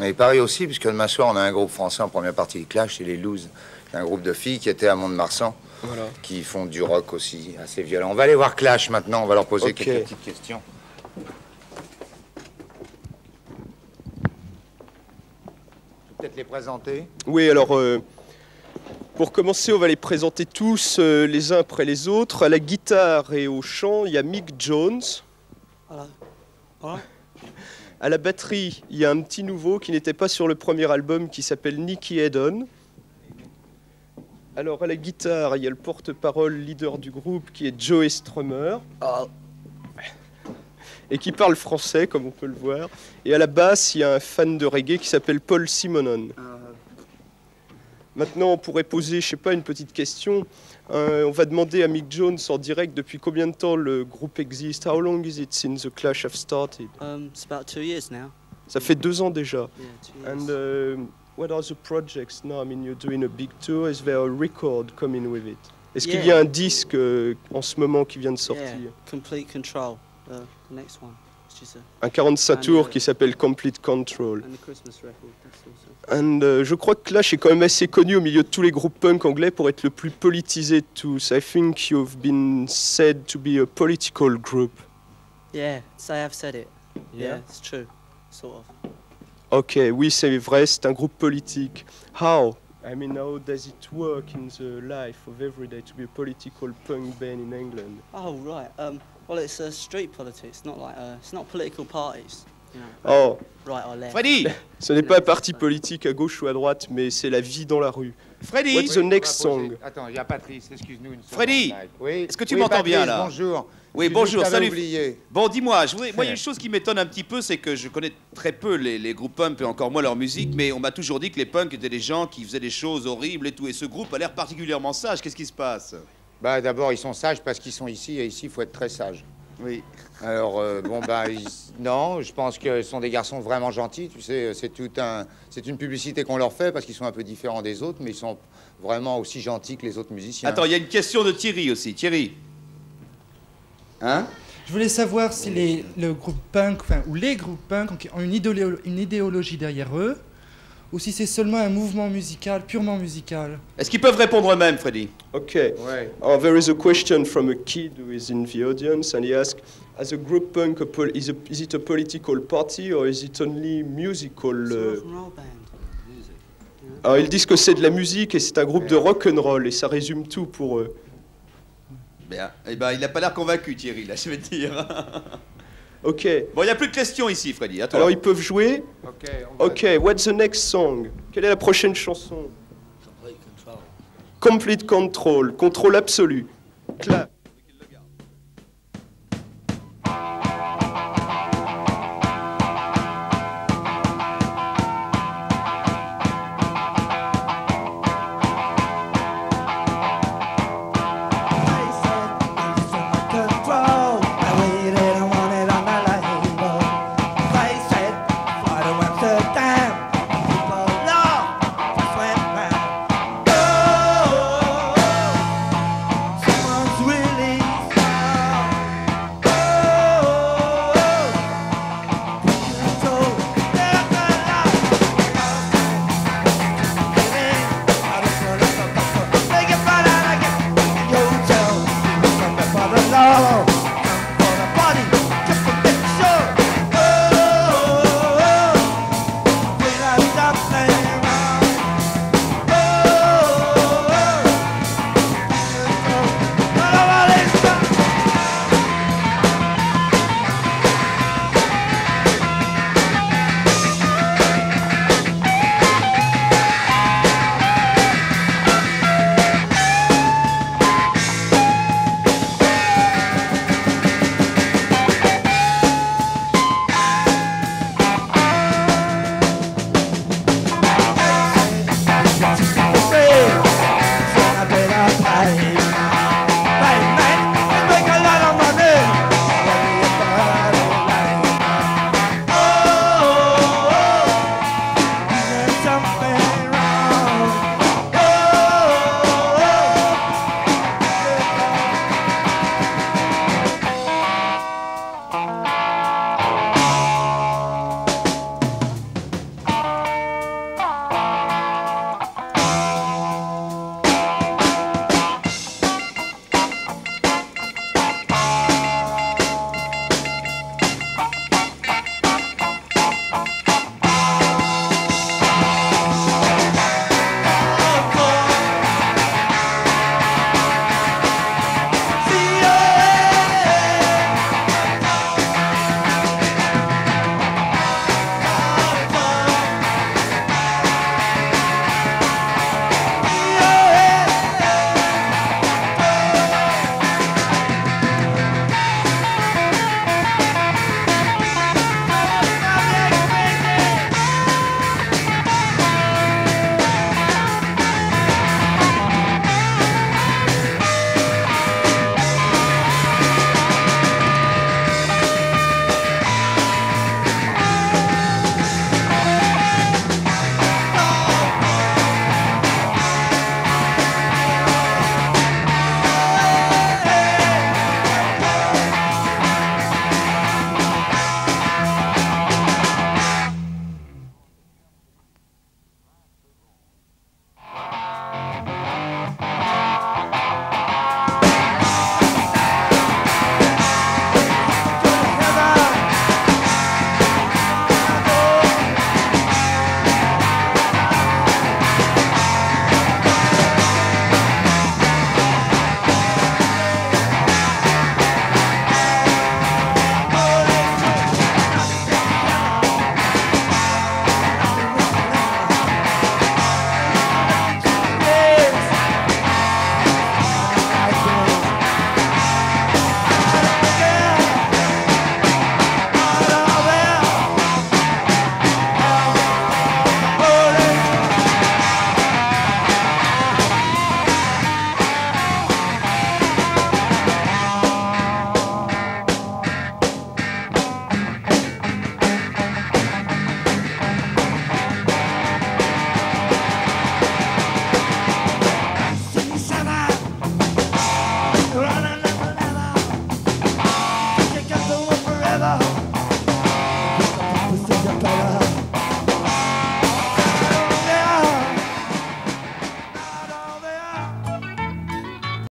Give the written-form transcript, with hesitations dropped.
Et Paris aussi, puisque demain soir, on a un groupe français en première partie du Clash, c'est les Looses. C'est un groupe de filles qui étaient à Mont-de-Marsan, Voilà. qui font du rock aussi assez violent. On va aller voir Clash maintenant, on va leur poser quelques petites questions. Peut-être les présenter. Oui, alors, pour commencer, on va les présenter tous les uns après les autres. À la guitare et au chant, il y a Mick Jones. Voilà. Voilà. À la batterie, il y a un petit nouveau qui n'était pas sur le premier album, qui s'appelle Nicky Hedon. Alors, à la guitare, il y a le porte-parole leader du groupe, qui est Joey Strummer. Et qui parle français, comme on peut le voir. Et à la basse, il y a un fan de reggae qui s'appelle Paul Simonon. Maintenant, on pourrait poser, je sais pas, une petite question. On va demander à Mick Jones en direct depuis combien de temps le groupe existe. How long is it since the Clash have started? It's about 2 years now. Ça fait 2 ans déjà. Yeah, 2 years. And what are the projects now? I mean, you're doing a big tour. Is there a record coming with it? Est-ce qu'il y a un disque en ce moment qui vient de sortir? Yeah, Complete Control, the next one. Un 45 tours qui s'appelle Complete Control. And the Christmas record, that's also. And je crois que Clash est quand même assez connu au milieu de tous les groupes punk anglais pour être le plus politisé de tous. I think you've been said to be a political group. Yeah, so I have said it. Yeah, it's true, sort of. Ok, oui, c'est vrai, c'est un groupe politique. How? I mean, how does it work in the life of every day to be a political punk band in England? Oh right. Well, it's street politics, not like it's not political parties. You know, Oh, right or left. Freddy! ce n'est pas un parti politique à gauche ou à droite, mais c'est la vie dans la rue. Freddy! What's the next on va poser- song? Attends, il y a Patrice, excuse-nous une seconde. Freddy, Mike. Oui. est-ce que tu Oui, m'entends bien, Patrice, là? Bonjour. Oui, J'ai bonjour, vu que t'avais salut. oublié. Bon, dis-moi, moi, il y a une chose qui m'étonne un petit peu, c'est que je connais très peu les groupes punk et encore moins leur musique, mais on m'a toujours dit que les punks étaient des gens qui faisaient des choses horribles et tout, et ce groupe a l'air particulièrement sage. Qu'est-ce qui se passe? Bah, d'abord, ils sont sages parce qu'ils sont ici, et ici, il faut être très sage. Oui. Alors, bon, bah, non, je pense que ce sont des garçons vraiment gentils. Tu sais, c'est une publicité qu'on leur fait parce qu'ils sont un peu différents des autres, mais ils sont vraiment aussi gentils que les autres musiciens. Attends, il y a une question de Thierry aussi. Thierry? Hein? Je voulais savoir si le groupe punk, enfin, ou les groupes punk ont une idéologie derrière eux, ou si c'est seulement un mouvement musical, purement musical. Est-ce qu'ils peuvent répondre eux-mêmes, Freddy? Okay. Ouais. There is a question from a kid who is in the audience, and he asks, as a group punk, is it a political party or is it only musical? It's a rock and roll band. Alors ils disent que c'est de la musique et c'est un groupe de rock and roll et ça résume tout pour eux. Bien. Eh ben, il n'a pas l'air convaincu, Thierry, là, je vais te dire. Ok. Bon, il n'y a plus de questions ici, Freddy. À toi. Alors ils peuvent jouer. Ok. On va- Ok. What's the next song? Quelle est la prochaine chanson? Complete Control. Contrôle absolu. Clap.